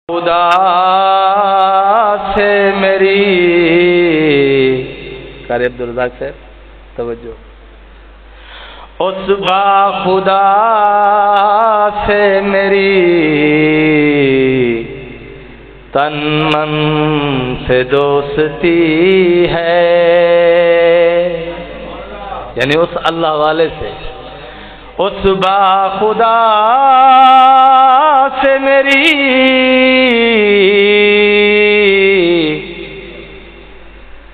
خدا سے میری قاری عبدالرزاق صاحب توجہ، اس با خدا سے میری تن من سے دوستی ہے، یعنی اس اللہ والے سے، اس با خدا سے میری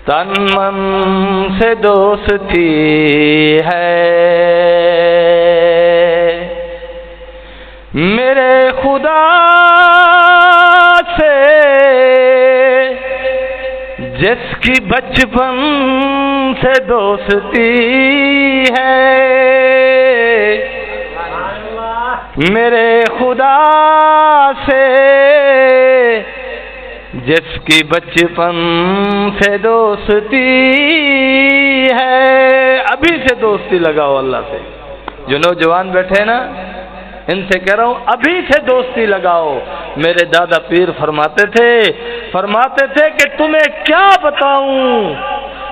تن من سے دوستی ہے، میرے خدا سے جس کی بچپن سے دوستی ہے، میرے خدا سے جس کی بچپن سے دوستی ہے، ابھی سے دوستی لگاؤ اللہ سے۔ جو نوجوان بیٹھے نا، ان سے کہہ رہا ہوں ابھی سے دوستی لگاؤ۔ میرے دادا پیر فرماتے تھے کہ تمہیں کیا بتاؤں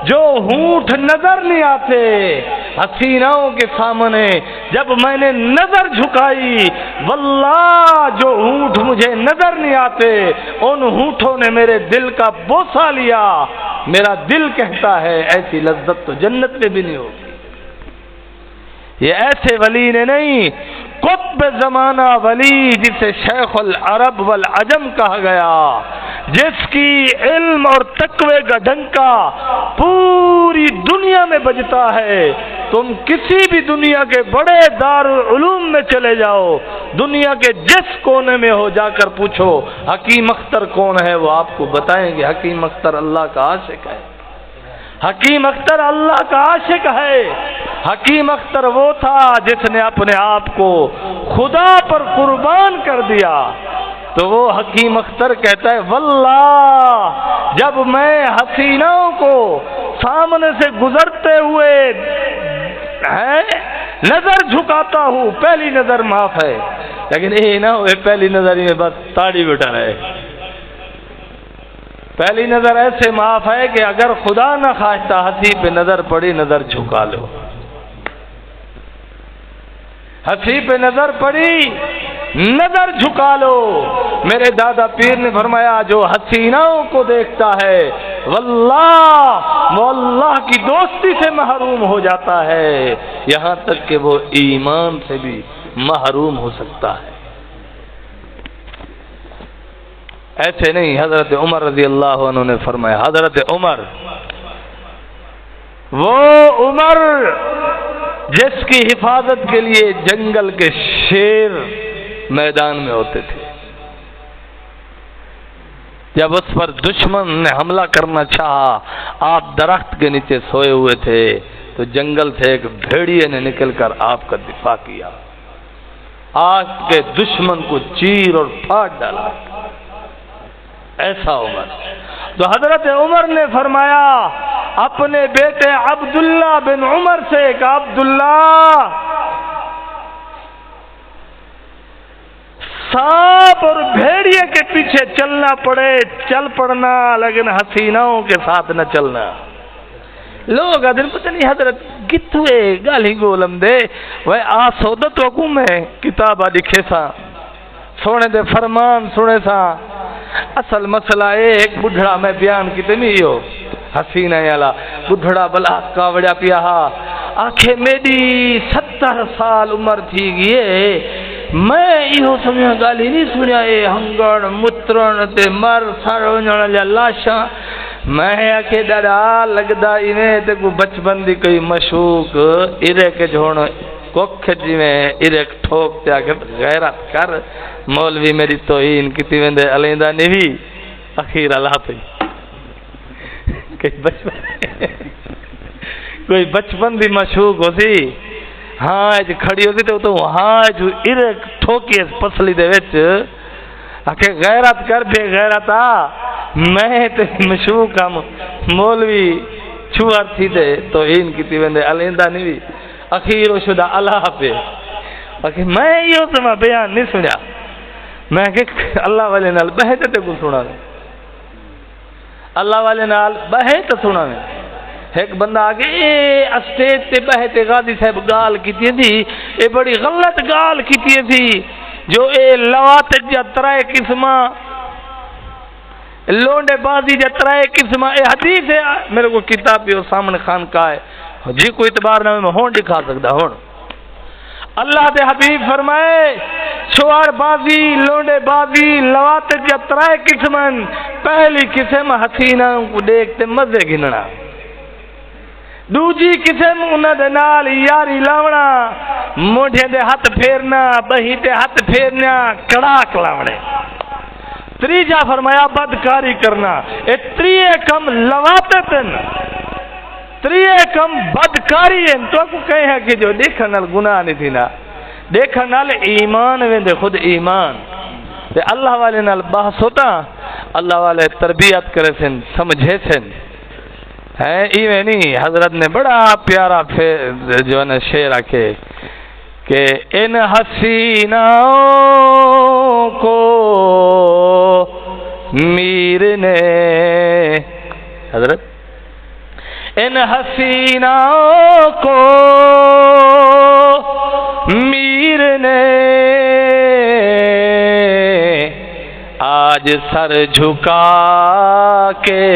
جو ہونٹ نظر نہیں آتے حسیناؤں کے سامنے، جب میں نے نظر جھکائی واللہ جو ہونٹ مجھے نظر نہیں آتے ان ہونٹوں نے میرے دل کا بوسہ لیا، میرا دل کہتا ہے ایسی لذت تو جنت میں بھی نہیں ہوگی۔ یہ ایسے ولی نے نہیں، قطب زمانہ ولی جسے شیخ العرب والعجم کہا گیا، جس کی علم اور تقوی کا ڈنکا پوری دنیا میں بجتا ہے۔ تم کسی بھی دنیا کے بڑے دارالعلوم میں چلے جاؤ، دنیا کے جس کونے میں ہو جا کر پوچھو حکیم اختر کون ہے، وہ آپ کو بتائیں گے حکیم اختر اللہ کا عاشق ہے، حکیم اختر اللہ کا عاشق ہے۔ حکیم اختر وہ تھا جس نے اپنے آپ کو خدا پر قربان کر دیا، تو وہ حکیم اختر کہتا ہے واللہ جب میں حسیناؤں کو سامنے سے گزرتے ہوئے نظر جھکاتا ہوں، پہلی نظر معاف ہے، لیکن یہ نہ ہوئے پہلی نظر میں بس تاڑی بٹھا رہے۔ پہلی نظر ایسے معاف ہے کہ اگر خدا نہ خواستہ ہنسی پہ نظر پڑی، نظر جھکا لو، ہنسی پہ نظر پڑی نظر جھکا لو۔ میرے دادا پیر نے فرمایا جو حسیناؤں کو دیکھتا ہے واللہ وہ اللہ کی دوستی سے محروم ہو جاتا ہے، یہاں تک کہ وہ ایمان سے بھی محروم ہو سکتا ہے۔ ایسے نہیں، حضرت عمر رضی اللہ عنہ نے فرمایا، حضرت عمر وہ عمر جس کی حفاظت کے لیے جنگل کے شیر میدان میں ہوتے تھے، جب اس پر دشمن نے حملہ کرنا چاہا، آپ درخت کے نیچے سوئے ہوئے تھے، تو جنگل سے ایک بھیڑیے نے نکل کر آپ کا دفاع کیا، آپ کے دشمن کو چیر اور پھاڑ ڈالا۔ ایسا عمر تو حضرت عمر نے فرمایا اپنے بیٹے عبداللہ بن عمر سے کہ عبداللہ سانپ اور بھیڑیے کے پیچھے چلنا پڑے چل پڑنا، لیکن حسیناؤں کے ساتھ نہ چلنا۔ لوگ ادھر پتہ نہیں حضرت گتوے گالی گولم دے وہ آسودت وکو میں کتابہ لکھے سا سونے دے فرمان سنے سا، اصل مسئلہ ایک بڑھڑا میں بیان کی تمیو حسینہ یالا بڑھڑا بلا کاوڑیا پیا آنکھے میری 70 سال عمر تھی گئے، میں یہ سمجھا گالی نہیں سنیا، اے ہنگڑ مترن تے مر سارونجن لیا لاشا، میں آکھے ڈاڑا لگدا ایویں تے کو بچپن دی کوئی مشوق ارے کے جھوڑ کوکھ جی میں ارے ٹھوک تے آکھے غیرت کر، مولوی میری توہین کیتی ویندے علیندہ نیوی اخیر اللہ پہ کوئی بچپن دی مشوق ہو سی، ہاں جو کھڑی ہوتی تو ہاں جو ارے ٹھوکی اس پسلی دے وچ آکھے غیرت کر بے غیرت آ، میں تے مشوق ہم مولوی چھوار تھی دے توہین کیتی ویندے علیندہ نیوی اخیر شدہ اللہ پہ، میں یہ تمہیں بیان نہیں سنیا، میں کہ اللہ والے نال بہے تے کو سنا اللہ والے نال بہے تے سنا ایک بندہ آگے اسٹیج تے بہے تے غازی صاحب گال کیتی تھی اے بڑی غلط گال کیتی تھی جو اے لوات جترائے قسمہ لونڈے بازی جترائے قسمہ اے حدیث ہے میرے کو کتاب بھی سامنے خان کا ہے جی کوئی اعتبار نہ میں ہون دکھا سکتا ہون اللہ دے حبیب فرمائے چھوار بازی لونڈے بازی لوات جترائے قسمن پہلی قسم حسینہ کو دیکھتے مزے گھننا دوجی قسم انہاں دے نال یاری لاونا موڈھے دے ہاتھ پھیرنا بہی تے ہاتھ پھیرنا کڑاک لاونے تریجا فرمایا بدکاری کرنا اے تریے کم لواتتن تریے کم بدکاری ہیں تو کو کہے ہیں کہ جو دیکھن نال گناہ نہیں تھی نا دیکھن نال ایمان ویندے خود ایمان تے اللہ والے نال بحث ہوتا اللہ والے تربیت کرے سن سمجھے سن ہے ایویں نہیں حضرت نے بڑا پیارا جو ہے نا شعر آکے کہ ان حسینوں کو میر نے حضرت ان حسینوں کو میر نے آج سر جھکا کے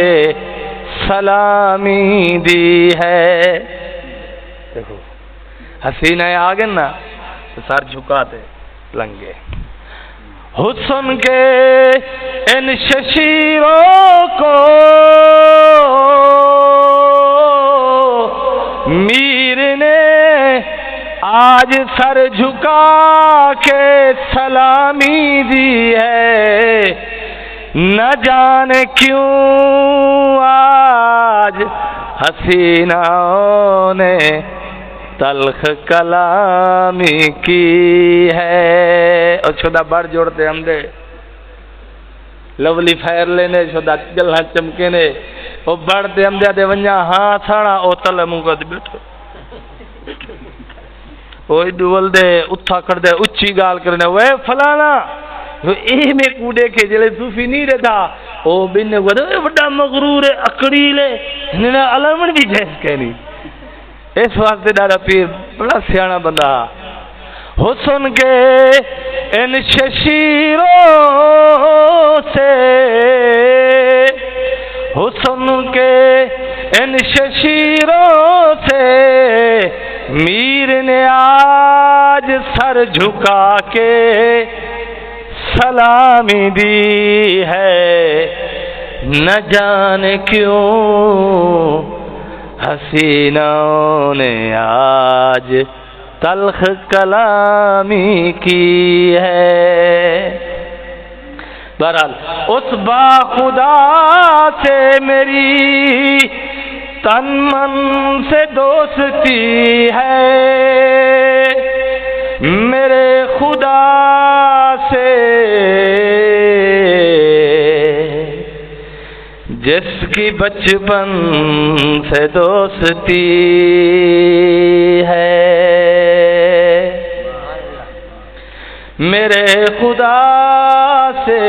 سلامی دی ہے دیکھو حسینہ آگے نا سر جھکاتے لنگے حسن کے ان ششیروں کو میر نے آج سر جھکا کے سلامی دی ہے نہ جانے کیوں آج حسینوں نے تلخ کلامی کی ہے اور چھوڑا بڑھ جوڑتے ہم دے لولی فائر لینے چھوڑا جلہ چمکے نے وہ بڑھتے ہم دے ونجا ہاں سانا او تل مونگا دے بیٹھو وہ دول دے اتھا کر دے اچھی گال کرنے وہ فلانا وہ اے میں کوڑے کے جلے صوفی نہیں رہتا وہ بننے کو دے بڑا مغرور اکڑی لے انہیں علامن بھی جیس کہنی اس واسطے ڈاڑا پیر بڑا سیانا بندہ حسن کے ان ششیروں سے حسن کے ان ششیروں سے میر نے آج سر جھکا کے سلامی دی ہے نہ جانے کیوں حسینوں نے آج تلخ کلامی کی ہے بہرحال اس با خدا سے میری تن من سے دوستی ہے میرے خدا سے جس کی بچپن سے دوستی ہے میرے خدا سے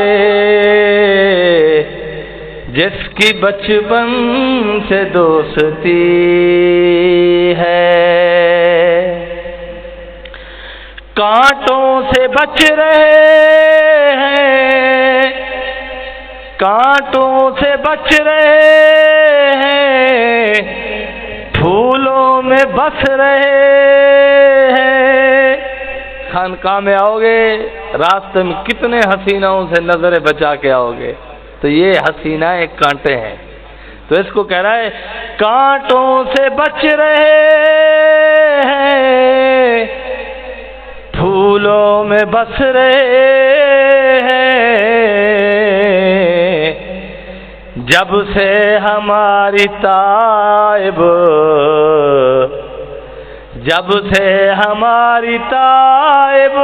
جس کی بچپن سے دوستی ہے کانٹوں سے بچ رہے ہیں کانٹوں سے بچ رہے ہیں پھولوں میں بس رہے ہیں خانقاہ میں آؤ گے راستے میں کتنے حسینوں سے نظریں بچا کے آؤ گے تو یہ حسینہ ایک کانٹے ہیں تو اس کو کہہ رہا ہے کانٹوں سے بچ رہے ہیں پھولوں میں بس رہے ہیں جب سے ہماری طائب جب سے ہماری طائب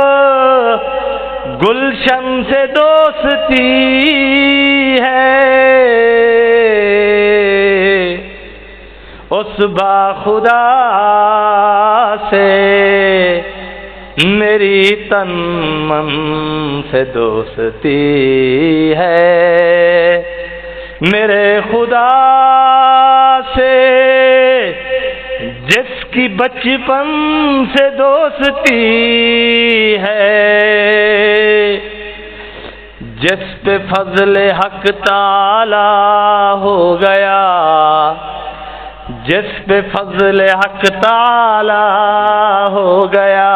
گلشن سے دوستی ہے اس با خدا سے میری تن من سے دوستی ہے، میرے خدا سے جس کی بچپن سے دوستی ہے، جس پہ فضل حق تعالی ہو گیا، جس پہ فضل حق تعالی ہو گیا،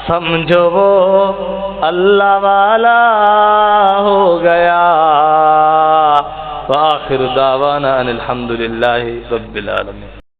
سمجھو وہ اللہ والا ہو گیا۔ وآخر دعوانا ان الحمد للہ رب العالمین۔